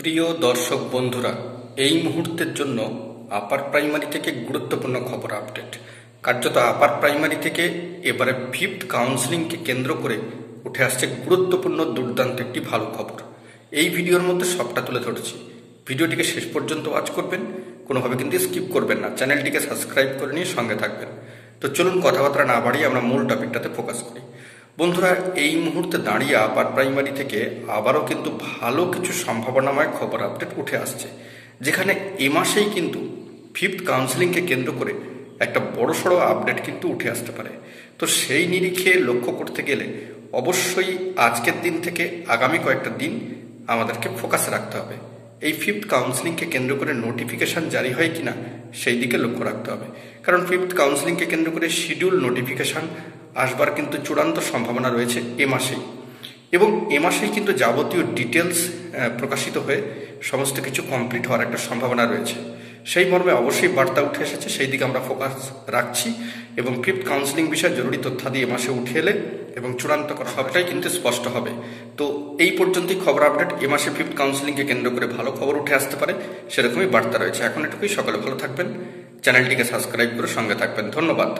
প্রিয় দর্শক বন্ধুরা, এই মুহূর্তের জন্য আপার প্রাইমারি থেকে গুরুত্বপূর্ণ খবর আপডেট। কার্যত আপার প্রাইমারি থেকে এবারে ফিফথ কাউন্সিলিংকে কেন্দ্র করে উঠে আসছে গুরুত্বপূর্ণ দুর্দান্ত একটি ভালো খবর। এই ভিডিওর মধ্যে সবটা তুলে ধরেছি। ভিডিওটিকে শেষ পর্যন্ত ওয়াচ করবেন, কোনোভাবে কিন্তু স্কিপ করবেন না। চ্যানেলটিকে সাবস্ক্রাইব করে নিয়ে সঙ্গে থাকবেন। তো চলুন কথাবার্তা না বাড়িয়ে আমরা মূল টপিকটাতে ফোকাস করি। বন্ধুরা, এই মুহূর্তে দাঁড়িয়ে আপার প্রাইমারি থেকে আবারও কিন্তু ভালো কিছু সম্ভাবনাময় খবর আপডেট উঠে আসছে, যেখানে এ মাসেই কিন্তু ফিফথ কাউন্সিলিংকে কেন্দ্র করে একটা বড়সড় আপডেট কিন্তু উঠে আসতে পারে। তো সেই নিরিখে লক্ষ্য করতে গেলে অবশ্যই আজকের দিন থেকে আগামী কয়েকটা দিন আমাদেরকে ফোকাস রাখতে হবে। এই ফিফথ কাউন্সিলিংকে কেন্দ্র করে নোটিফিকেশন জারি হয় কিনা সেই দিকে লক্ষ্য রাখতে হবে, কারণ ফিফথ কাউন্সিলিংকে কেন্দ্র করে শিডিউল নোটিফিকেশন আসবার কিন্তু চূড়ান্ত সম্ভাবনা রয়েছে এ মাসেই, এবং এ মাসেই কিন্তু যাবতীয় ডিটেলস প্রকাশিত হয়ে সমস্ত কিছু কমপ্লিট হওয়ার একটা সম্ভাবনা রয়েছে। সেই মর্মে অবশ্যই বার্তা উঠে এসেছে, সেই দিকে আমরা ফোকাস রাখছি এবং ফিফথ কাউন্সিলিং বিষয়ে জরুরি তথ্যাদি এ মাসে উঠে এলে এবং চূড়ান্ত করা সবটাই কিন্তু স্পষ্ট হবে। তো এই পর্যন্তই খবর আপডেট। এ মাসে ফিফথ কাউন্সিলিংকে কেন্দ্র করে ভালো খবর উঠে আসতে পারে, সেরকমই বার্তা রয়েছে। এখন এটুকুই, সকলে ভালো থাকবেন, চ্যানেলটিকে সাবস্ক্রাইব করে সঙ্গে থাকবেন। ধন্যবাদ।